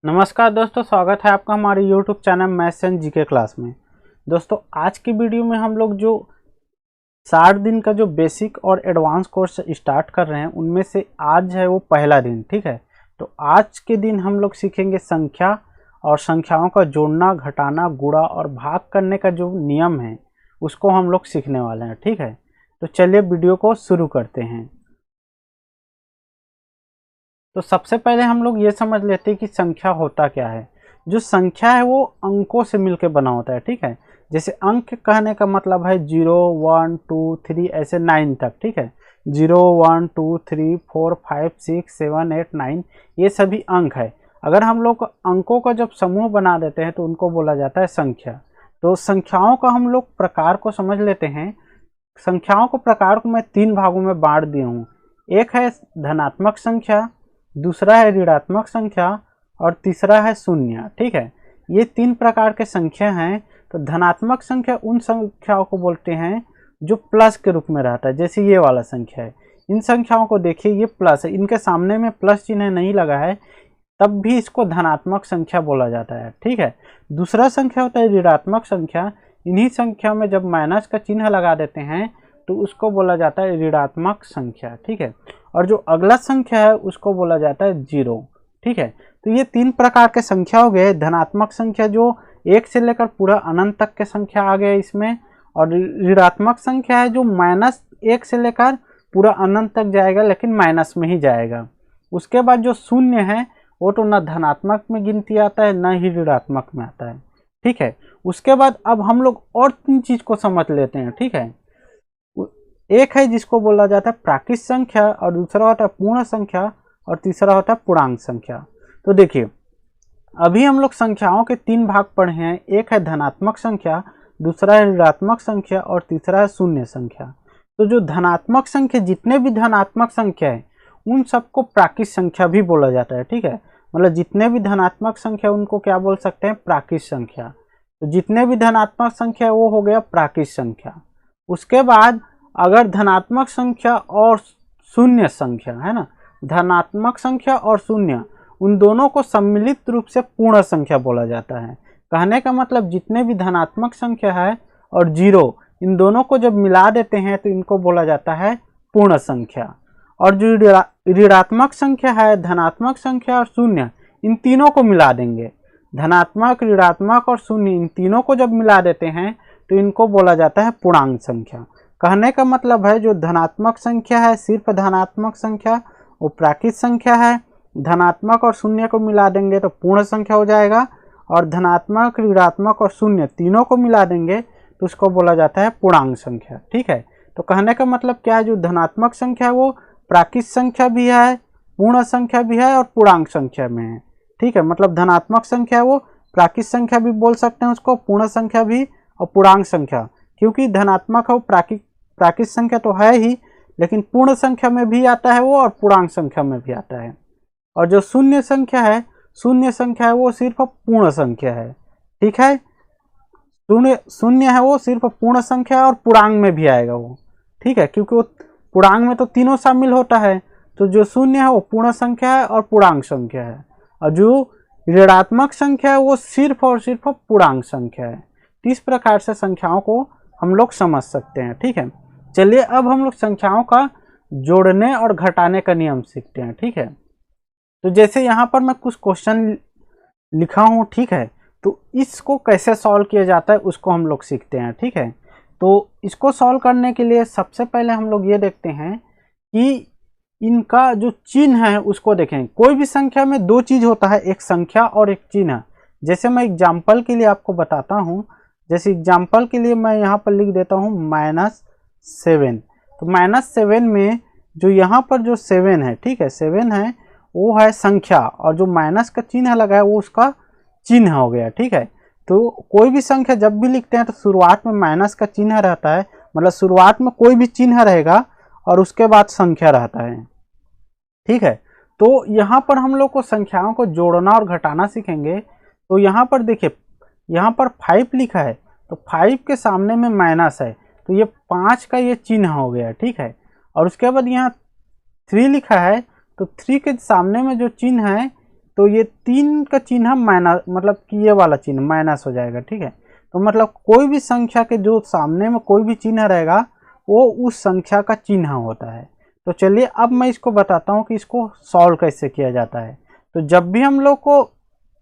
नमस्कार दोस्तों, स्वागत है आपका हमारे YouTube channel maths and GK class में। दोस्तों आज की वीडियो में हम लोग जो 60 दिन का जो बेसिक और एडवांस कोर्स स्टार्ट कर रहे हैं उनमें से आज है वो पहला दिन। ठीक है, तो आज के दिन हम लोग सीखेंगे संख्या और संख्याओं का जोड़ना, घटाना, गुणा और भाग करने का जो नियम है उसको हम लोग सीखने वाले हैं। ठीक है, तो चलिए वीडियो को शुरू करते हैं। तो सबसे पहले हम लोग ये समझ लेते हैं कि संख्या होता क्या है। जो संख्या है वो अंकों से मिलकर बना होता है। ठीक है, जैसे अंक कहने का मतलब है 0, 1, 2, 3 ऐसे 9 तक। ठीक है, 0, 1, 2, 3, 4, 5, 6, 7, 8, 9 ये सभी अंक है। अगर हम लोग अंकों का जब समूह बना देते हैं तो उनको बोला जाता है संख्या। तो संख्याओं का हम लोग प्रकार को समझ लेते हैं। संख्याओं को प्रकार को मैं 3 भागों में बांट दिया हूँ। एक है धनात्मक संख्या, दूसरा है ऋणात्मक संख्या और तीसरा है शून्य। ठीक है, ये 3 प्रकार के संख्या हैं। तो धनात्मक संख्या उन संख्याओं को बोलते हैं जो प्लस के रूप में रहता है, जैसे ये वाला संख्या है। इन संख्याओं को देखिए, ये प्लस है, इनके सामने में प्लस चिन्ह नहीं लगा है, तब भी इसको धनात्मक संख्या बोला जाता है। ठीक है, दूसरा संख्या होता है ऋणात्मक संख्या। इन्हीं संख्या में जब माइनस का चिन्ह लगा देते हैं तो उसको बोला जाता है ऋणात्मक संख्या। ठीक है, और जो अगला संख्या है उसको बोला जाता है 0। ठीक है, तो ये 3 प्रकार के संख्या हो गए। धनात्मक संख्या जो 1 से लेकर पूरा अनंत तक के संख्या आ गए इसमें, और ऋणात्मक संख्या है जो -1 से लेकर पूरा अनंत तक जाएगा लेकिन माइनस में ही जाएगा। उसके बाद जो शून्य है वो तो न धनात्मक में गिनती आता है न ही ऋणात्मक में आता है। ठीक है, उसके बाद अब हम लोग और 3 चीज को समझ लेते हैं। ठीक है, एक है जिसको बोला जाता है प्राकृत संख्या, और दूसरा होता है पूर्ण संख्या, और तीसरा होता है पूर्णांक संख्या। तो देखिए, अभी हम लोग संख्याओं के 3 भाग पढ़े हैं। एक है धनात्मक संख्या, दूसरा है ऋणात्मक संख्या और तीसरा है शून्य संख्या। तो जो धनात्मक संख्या, जितने भी धनात्मक संख्या है उन सबको प्राकृत संख्या भी बोला जाता है। ठीक है, मतलब जितने भी धनात्मक संख्या उनको क्या बोल सकते हैं, प्राकृत संख्या। तो जितने भी धनात्मक संख्या वो हो गया प्राकृत संख्या। उसके बाद अगर धनात्मक संख्या और शून्य संख्या है ना, धनात्मक संख्या और शून्य उन दोनों को सम्मिलित रूप से पूर्ण संख्या बोला जाता है। कहने का मतलब जितने भी धनात्मक संख्या है और 0 इन दोनों को जब मिला देते हैं तो इनको बोला जाता है पूर्ण संख्या। और जो ऋणात्मक संख्या है, धनात्मक संख्या और शून्य इन तीनों को मिला देंगे। धनात्मक, ऋणात्मक और शून्य इन तीनों को जब मिला देते हैं तो इनको बोला जाता है पूर्णांक संख्या। कहने का मतलब है जो धनात्मक संख्या है, सिर्फ धनात्मक संख्या वो प्राकृत संख्या है। धनात्मक और शून्य को मिला देंगे तो पूर्ण संख्या हो जाएगा, और धनात्मक, ऋणात्मक और शून्य तीनों को मिला देंगे तो उसको बोला जाता है पूर्णांक संख्या। ठीक है, तो कहने का मतलब क्या है, जो धनात्मक संख्या है वो प्राकृत संख्या भी है, पूर्ण संख्या भी है और पूर्णांक संख्या में है। ठीक है, मतलब धनात्मक संख्या है वो प्राकृत संख्या भी बोल सकते हैं उसको, पूर्ण संख्या भी और पूर्णांक संख्या। क्योंकि धनात्मक है वो प्राकृत संख्या तो है ही, लेकिन पूर्ण संख्या में भी आता है वो और पूर्णांक संख्या में भी आता है। और जो शून्य संख्या है, शून्य संख्या है वो सिर्फ पूर्ण संख्या है। ठीक है, शून्य है वो सिर्फ पूर्ण संख्या और पूर्णांक में भी आएगा वो। ठीक है, क्योंकि वो पूर्णांक में तो तीनों शामिल होता है। तो जो शून्य है वो पूर्ण संख्या है और पूर्णांक संख्या है, और जो ऋणात्मक संख्या है वो सिर्फ और सिर्फ पूर्णांक संख्या है। इस प्रकार से संख्याओं को हम लोग समझ सकते हैं। ठीक है, चलिए अब हम लोग संख्याओं का जोड़ने और घटाने का नियम सीखते हैं। ठीक है, तो जैसे यहाँ पर मैं कुछ क्वेश्चन लिखा हूँ। ठीक है, तो इसको कैसे सॉल्व किया जाता है उसको हम लोग सीखते हैं। ठीक है, तो इसको सॉल्व करने के लिए सबसे पहले हम लोग ये देखते हैं कि इनका जो चिन्ह है उसको देखें। कोई भी संख्या में 2 चीज होता है, एक संख्या और एक चिन्ह। जैसे मैं एग्जाम्पल के लिए आपको बताता हूँ। जैसे एग्जाम्पल के लिए मैं यहाँ पर लिख देता हूँ -7। तो -7 में जो यहाँ पर जो 7 है, ठीक है, 7 है वो है संख्या, और जो माइनस का चिन्ह लगा है वो उसका चिन्ह हो गया। ठीक है, तो कोई भी संख्या जब भी लिखते हैं तो शुरुआत में माइनस का चिन्ह रहता है, मतलब शुरुआत में कोई भी चिन्ह रहेगा और उसके बाद संख्या रहता है। ठीक है, तो यहाँ पर हम लोग को संख्याओं को जोड़ना और घटाना सीखेंगे। तो यहाँ पर देखिए, यहाँ पर 5 लिखा है तो 5 के सामने में माइनस है तो ये 5 का ये चिन्ह हो गया। ठीक है, और उसके बाद यहाँ 3 लिखा है तो 3 के सामने में जो चिन्ह है तो ये 3 का चिन्ह माइनस, मतलब कि ये वाला चिन्ह माइनस हो जाएगा, ठीक है। तो मतलब कोई भी संख्या के जो सामने में कोई भी चिन्ह रहेगा वो उस संख्या का चिन्ह होता है। तो चलिए अब मैं इसको बताता हूँ कि इसको सॉल्व कैसे किया जाता है। तो जब भी हम लोग को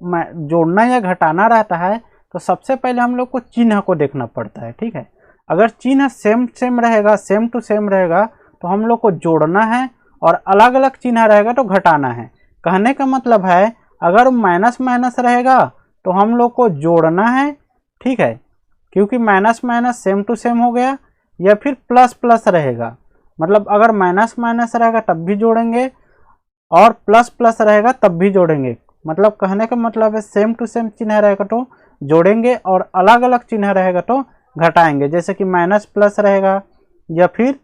जोड़ना या घटाना रहता है तो सबसे पहले हम लोग को चिन्ह को देखना पड़ता है, ठीक है। अगर चिन्ह सेम सेम रहेगा, सेम टू सेम रहेगा, तो हम लोग को जोड़ना है, और अलग अलग चिन्ह रहेगा तो घटाना है। कहने का मतलब है अगर माइनस माइनस रहेगा तो हम लोग को जोड़ना है, ठीक है, क्योंकि minus minus same to same हो गया, या फिर प्लस प्लस रहेगा, मतलब अगर माइनस माइनस रहेगा तब भी जोड़ेंगे और प्लस प्लस रहेगा तब भी जोड़ेंगे। मतलब कहने का मतलब है सेम टू सेम चिन्ह रहेगा तो जोड़ेंगे और अलग अलग चिन्ह रहेगा तो घटाएंगे। जैसे कि माइनस प्लस रहेगा या फिर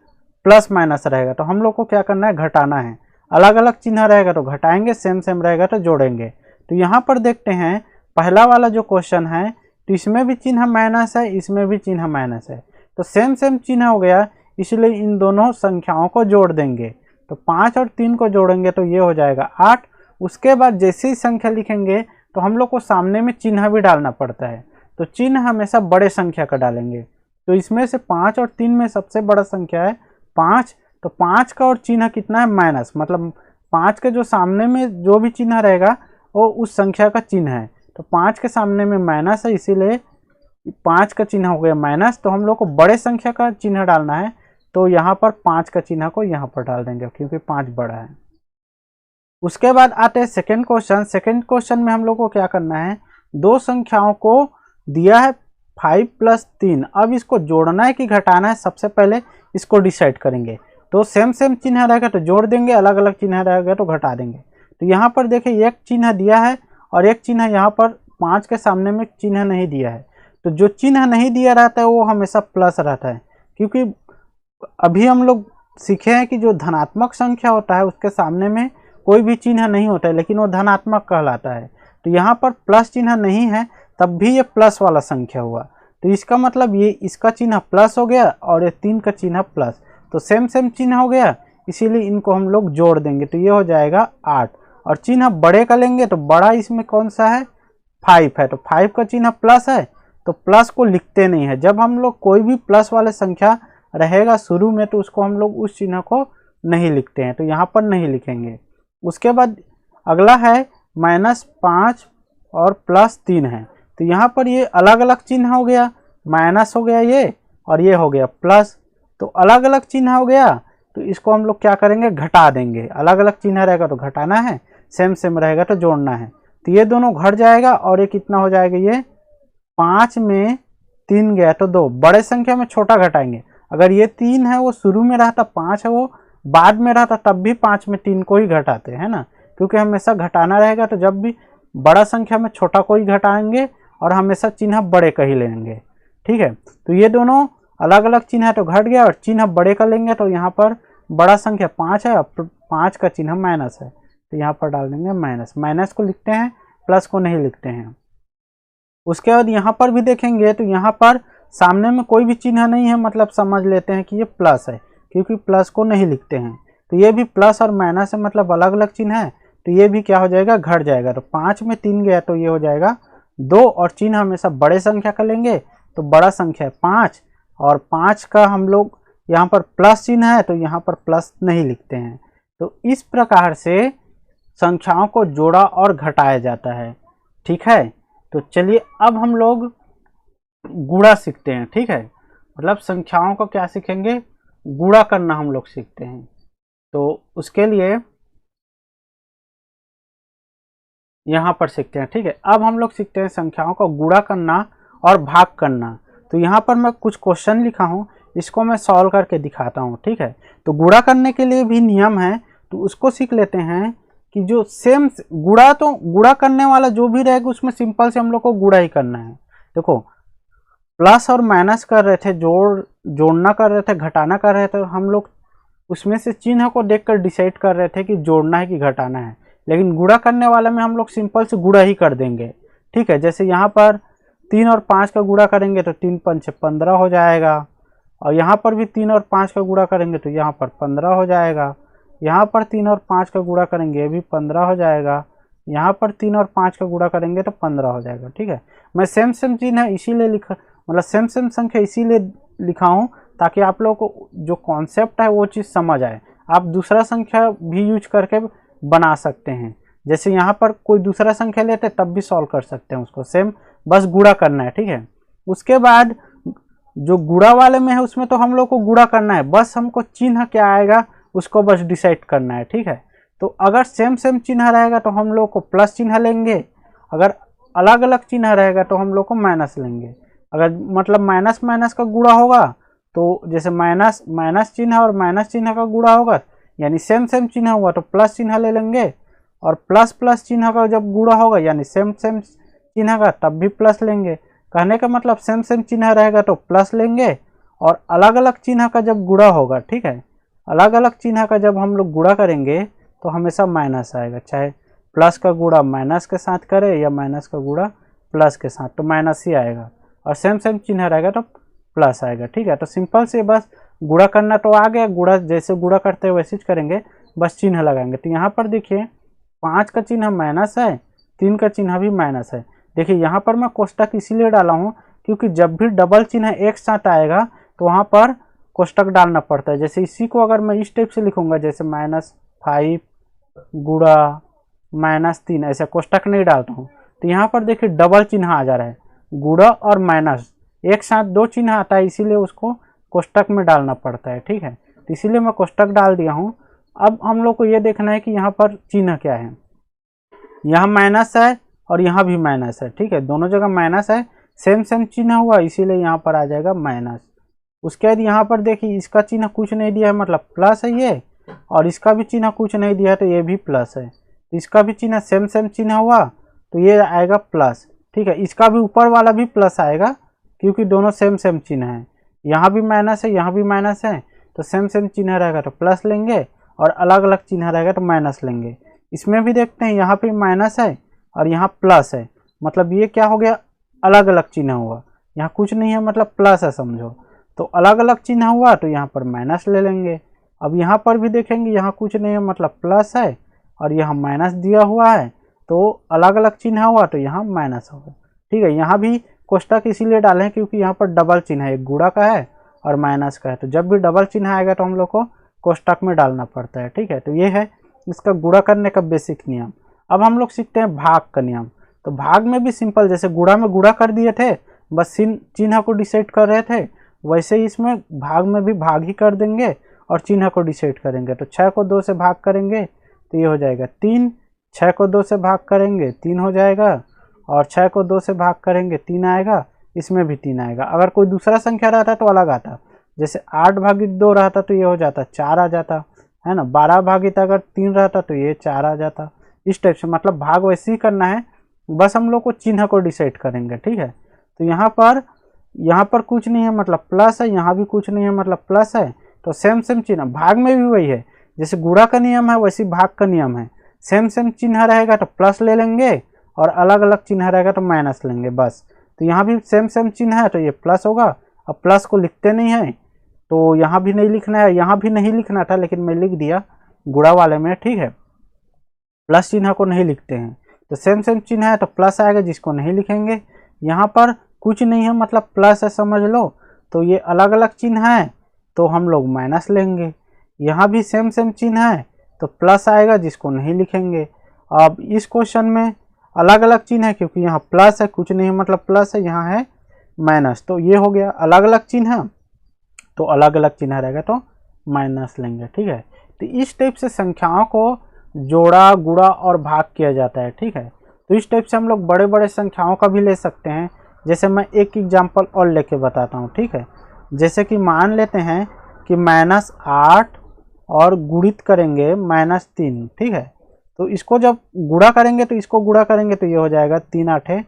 प्लस माइनस रहेगा तो हम लोग को क्या करना है, घटाना है। अलग अलग चिन्ह रहेगा तो घटाएंगे, सेम सेम रहेगा तो जोड़ेंगे। तो यहाँ पर देखते हैं पहला वाला जो क्वेश्चन है तो इसमें भी चिन्ह माइनस है, इसमें भी चिन्ह माइनस है, तो सेम सेम चिन्ह हो गया, इसलिए इन दोनों संख्याओं को जोड़ देंगे। तो 5 और 3 को जोड़ेंगे तो ये हो जाएगा 8। उसके बाद जैसे ही संख्या लिखेंगे तो हम लोग को सामने में चिन्ह भी डालना पड़ता है, तो चिन्ह हमेशा बड़े संख्या का डालेंगे। तो इसमें से 5 और 3 में सबसे बड़ा संख्या है 5, तो 5 का और चिन्ह कितना है, माइनस, मतलब 5 के जो सामने में जो भी चिन्ह रहेगा वो उस संख्या का चिन्ह है। तो 5 के सामने में माइनस है, इसीलिए 5 का चिन्ह हो गया माइनस। तो हम लोग को बड़े संख्या का चिन्ह डालना है, तो यहाँ पर 5 का चिन्ह को यहाँ पर डाल देंगे क्योंकि 5 बड़ा है। उसके बाद आते हैं सेकंड क्वेश्चन। सेकंड क्वेश्चन में हम लोग को क्या करना है, दो संख्याओं को दिया है 5 प्लस 3, अब इसको जोड़ना है कि घटाना है, सबसे पहले इसको डिसाइड करेंगे। तो सेम सेम चिन्ह रहेगा तो जोड़ देंगे, अलग अलग चिन्ह रहेगा तो घटा देंगे। तो यहाँ पर देखिए एक चिन्ह दिया है और एक चिन्ह यहाँ पर 5 के सामने में चिन्ह नहीं दिया है। तो जो चिन्ह नहीं दिया रहता है वो हमेशा प्लस रहता है, क्योंकि अभी हम लोग सीखे हैं कि जो धनात्मक संख्या होता है उसके सामने में कोई भी चिन्ह नहीं होता है, लेकिन वो धनात्मक कहलाता है। तो यहाँ पर प्लस चिन्ह नहीं है तब भी ये प्लस वाला संख्या हुआ, तो इसका मतलब ये इसका चिन्ह प्लस हो गया और ये 3 का चिन्ह प्लस, तो सेम सेम चिन्ह हो गया, इसीलिए इनको हम लोग जोड़ देंगे। तो ये हो जाएगा 8, और चिन्ह बड़े का लेंगे तो बड़ा इसमें कौन सा है, 5 है, तो 5 का चिन्ह प्लस है, तो प्लस को लिखते नहीं है। जब हम लोग कोई भी प्लस वाले संख्या रहेगा शुरू में तो उसको हम लोग उस चिन्ह को नहीं लिखते हैं, तो यहाँ पर नहीं लिखेंगे। उसके बाद अगला है -5 और +3 है, तो यहाँ पर ये अलग अलग चिन्ह हो गया, माइनस हो गया ये और ये हो गया प्लस, तो अलग अलग चिन्ह हो गया, तो इसको हम लोग क्या करेंगे, घटा देंगे। अलग अलग चिन्ह रहेगा तो घटाना है, सेम सेम रहेगा तो जोड़ना है। तो ये दोनों घट जाएगा और ये कितना हो जाएगा, ये 5 में 3 गया तो 2, बड़े संख्या में छोटा घटाएंगे। अगर ये 3 है वो शुरू में रहता, 5 है वो बाद में रहता, तब भी 5 में 3 को ही घटाते हैं ना, क्योंकि हमेशा घटाना रहेगा तो जब भी बड़ा संख्या में छोटा को ही घटाएंगे और हमेशा चिन्ह बड़े का ही लेंगे, ठीक है। तो ये दोनों अलग अलग चिन्ह है तो घट गया, और चिन्ह बड़े का लेंगे तो यहाँ पर बड़ा संख्या 5 है और 5 का चिन्ह माइनस है, तो यहाँ पर डाल देंगे माइनस। माइनस को लिखते हैं, प्लस को नहीं लिखते हैं। उसके बाद यहाँ पर भी देखेंगे तो यहाँ पर सामने में कोई भी चिन्ह नहीं है, मतलब समझ लेते हैं कि ये प्लस है, क्योंकि प्लस को नहीं लिखते हैं। तो ये भी प्लस और माइनस है, मतलब अलग अलग चिन्ह है, तो ये भी क्या हो जाएगा, घट जाएगा। तो 5 में 3 गया तो ये हो जाएगा 2, और चिन्ह हमेशा बड़े संख्या का लेंगे, तो बड़ा संख्या है 5, और 5 का हम लोग यहाँ पर प्लस चिन्ह है तो यहाँ पर प्लस नहीं लिखते हैं। तो इस प्रकार से संख्याओं को जोड़ा और घटाया जाता है, ठीक है। तो चलिए अब हम लोग गुणा सीखते हैं, ठीक है, मतलब संख्याओं को क्या सीखेंगे, गुणा करना हम लोग सीखते हैं। तो उसके लिए यहाँ पर सीखते हैं, ठीक है। अब हम लोग सीखते हैं संख्याओं को गुणा करना और भाग करना। तो यहाँ पर मैं कुछ क्वेश्चन लिखा हूँ, इसको मैं सॉल्व करके दिखाता हूँ, ठीक है। तो गुणा करने के लिए भी नियम है, तो उसको सीख लेते हैं कि जो सेम गुणा, तो गुणा करने वाला जो भी रहेगा उसमें सिंपल से हम लोग को गुणा ही करना है। देखो प्लस और माइनस कर रहे थे, जोड़ना कर रहे थे, घटाना कर रहे थे, हम लोग उसमें से चिन्ह को देखकर डिसाइड कर रहे थे कि जोड़ना है कि घटाना है। लेकिन गुणा करने वाले में हम लोग सिंपल से गुणा ही कर देंगे, ठीक है। जैसे यहाँ पर 3 और 5 का गुणा करेंगे तो 3 पंच 15 हो जाएगा, और यहाँ पर भी 3 और 5 का गुणा करेंगे तो यहाँ पर 15 हो जाएगा। यहाँ पर 3 और 5 का गुणा करेंगे ये भी 15 हो जाएगा। यहाँ पर 3 और 5 का गुणा करेंगे तो 15 हो जाएगा। ठीक है, मैं सेम सेम चिन्ह है इसीलिए लिखा, मतलब सेम सेम संख्या इसीलिए लिखा हूँ ताकि आप लोगों को जो कॉन्सेप्ट है वो चीज़ समझ आए। आप दूसरा संख्या भी यूज करके बना सकते हैं, जैसे यहाँ पर कोई दूसरा संख्या लेते तब भी सॉल्व कर सकते हैं उसको, सेम बस गुणा करना है। ठीक है, उसके बाद जो गुणा वाले में है उसमें तो हम लोग को गुणा करना है, बस हमको चिन्ह क्या आएगा उसको बस डिसाइड करना है। ठीक है, तो अगर सेम सेम चिन्ह रहेगा तो हम लोग को प्लस चिन्ह लेंगे, अगर अलग अलग चिन्ह रहेगा तो हम लोग को माइनस लेंगे। अगर मतलब माइनस माइनस का गुणा होगा तो जैसे माइनस माइनस चिन्ह और माइनस चिन्ह का गुणा होगा यानी सेम सेम चिन्ह हुआ तो प्लस चिन्ह ले लेंगे, और प्लस प्लस चिन्ह का जब गुणा होगा यानी सेम सेम चिन्ह का तब भी प्लस लेंगे। कहने का मतलब सेम सेम चिन्ह रहेगा तो प्लस लेंगे, और अलग अलग चिन्ह का जब गुणा होगा, ठीक है, अलग अलग चिन्ह का जब हम लोग गुणा करेंगे तो हमेशा माइनस आएगा, चाहे प्लस का गुणा माइनस के साथ करें या माइनस का गुणा प्लस के साथ तो माइनस ही आएगा, और सेम सेम चिन्ह रहेगा तो प्लस आएगा। ठीक है, तो सिंपल से बस गुणा करना तो आ गया, गुणा जैसे गुणा करते हैं वैसे ही करेंगे, बस चिन्ह लगाएंगे। तो यहाँ पर देखिए 5 का चिन्ह माइनस है, 3 का चिन्ह भी माइनस है। देखिए यहाँ पर मैं कोष्टक इसीलिए डाला हूँ क्योंकि जब भी डबल चिन्ह एक साथ आएगा तो वहाँ पर कोष्टक डालना पड़ता है। जैसे इसी को अगर मैं इस टाइप से लिखूंगा जैसे -5 गुणा -3, ऐसे कोष्टक नहीं डालता हूँ, तो यहाँ पर देखिए डबल चिन्ह आ जा रहा है, गुणा और माइनस एक साथ दो चिन्ह आता है, इसीलिए उसको कोष्टक में डालना पड़ता है। ठीक है, तो इसीलिए मैं कोष्टक डाल दिया हूँ। अब हम लोग को ये देखना है कि यहाँ पर चिन्ह क्या है, यहाँ माइनस है और यहाँ भी माइनस है। ठीक है, दोनों जगह माइनस है, सेम सेम चिन्ह हुआ इसीलिए यहाँ पर आ जाएगा माइनस। उसके बाद यहाँ पर देखिए इसका चिन्ह कुछ नहीं दिया है मतलब प्लस है ये, और इसका भी चिन्ह कुछ नहीं दिया है तो ये भी प्लस है, तो इसका भी चिन्ह सेम सेम चिन्ह हुआ तो ये आएगा प्लस। ठीक है, इसका भी ऊपर वाला भी प्लस आएगा क्योंकि दोनों सेम सेम चिन्ह है, यहाँ भी माइनस है यहाँ भी माइनस है, तो सेम सेम चिन्ह रहेगा तो प्लस लेंगे, और अलग अलग चिन्ह रहेगा तो माइनस लेंगे। इसमें भी देखते हैं यहाँ पे माइनस है और यहाँ प्लस है, मतलब ये क्या हो गया, अलग अलग चिन्ह हुआ, यहाँ कुछ नहीं है मतलब प्लस है समझो, तो अलग अलग चिन्ह हुआ तो यहाँ पर माइनस ले लेंगे। अब यहाँ पर भी देखेंगे यहाँ कुछ नहीं है मतलब प्लस है, और यहाँ माइनस दिया हुआ है तो अलग अलग चिन्ह हुआ तो यहाँ माइनस होगा। ठीक है, यहाँ भी कोष्टक इसीलिए डाले हैं क्योंकि यहाँ पर डबल चिन्ह है, एक गुणा का है और माइनस का है, तो जब भी डबल चिन्ह आएगा तो हम लोग को कोष्टक में डालना पड़ता है। ठीक है, तो ये है इसका गुणा करने का बेसिक नियम। अब हम लोग सीखते हैं भाग का नियम। तो भाग में भी सिंपल, जैसे गुणा में गुणा कर दिए थे बस चिन्ह को डिसाइड कर रहे थे, वैसे ही इसमें भाग में भी भाग ही कर देंगे और चिन्ह को डिसाइड करेंगे। तो 6 को 2 से भाग करेंगे तो ये हो जाएगा 3, 6 को 2 से भाग करेंगे 3 हो जाएगा, और 6 को 2 से भाग करेंगे 3 आएगा, इसमें भी 3 आएगा। अगर कोई दूसरा संख्या रहता तो अलग आता, जैसे 8 भागित 2 रहता तो ये हो जाता 4 आ जाता है ना, 12 भागित अगर 3 रहता तो ये 4 आ जाता। इस टाइप से मतलब भाग वैसे ही करना है, बस हम लोग को चिन्ह को डिसाइड करेंगे। ठीक है, तो यहाँ पर कुछ नहीं है मतलब प्लस है, यहाँ भी कुछ नहीं है मतलब प्लस है, तो सेम सेम चिन्ह भाग में भी वही है, जैसे गुणा का नियम है वैसे भाग का नियम है, सेम सेम चिन्ह रहेगा तो प्लस ले लेंगे और अलग अलग चिन्ह रहेगा तो माइनस लेंगे बस। तो यहाँ भी सेम सेम चिन्ह है तो ये प्लस होगा। अब प्लस को लिखते नहीं है तो यहाँ भी नहीं लिखना है, यहाँ भी नहीं लिखना था लेकिन मैं लिख दिया गुणा वाले में। ठीक है, प्लस चिन्ह को नहीं लिखते हैं, तो सेम सेम चिन्ह है तो प्लस आएगा, जिसको नहीं लिखेंगे। यहाँ पर कुछ नहीं है मतलब प्लस है समझ लो, तो ये अलग अलग चिन्ह है तो हम लोग माइनस लेंगे। यहाँ भी सेम सेम चिन्ह है तो प्लस आएगा, जिसको नहीं लिखेंगे। अब इस क्वेश्चन में अलग अलग चिन्ह है क्योंकि यहाँ प्लस है, कुछ नहीं है मतलब प्लस है, यहाँ है माइनस, तो ये हो गया अलग अलग चिन्ह, तो अलग अलग चिन्ह रहेगा तो माइनस लेंगे। ठीक है, तो इस टाइप से संख्याओं को जोड़ा गुणा और भाग किया जाता है। ठीक है, तो इस टाइप से हम लोग बड़े बड़े संख्याओं का भी ले सकते हैं। जैसे मैं एक एग्जांपल और लेके बताता हूँ। ठीक है, जैसे कि मान लेते हैं कि -8 और गुणित करेंगे -3। ठीक है, तो इसको जब गुणा करेंगे तो इसको गुणा करेंगे तो ये हो जाएगा 3 8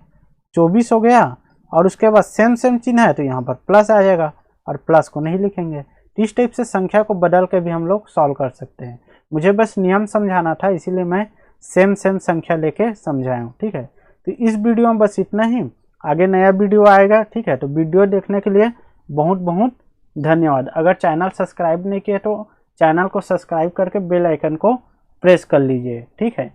24 हो गया, और उसके बाद सेम सेम चिन्ह है तो यहाँ पर प्लस आ जाएगा और प्लस को नहीं लिखेंगे। तो इस टाइप से संख्या को बदल के भी हम लोग सॉल्व कर सकते हैं। मुझे बस नियम समझाना था इसीलिए मैं सेम सेम संख्या लेके समझाया हूँ। ठीक है, तो इस वीडियो में बस इतना ही, आगे नया वीडियो आएगा। ठीक है, तो वीडियो देखने के लिए बहुत बहुत धन्यवाद। अगर चैनल सब्सक्राइब नहीं किया तो चैनल को सब्सक्राइब करके बेल आइकन को प्रेस कर लीजिए। ठीक है।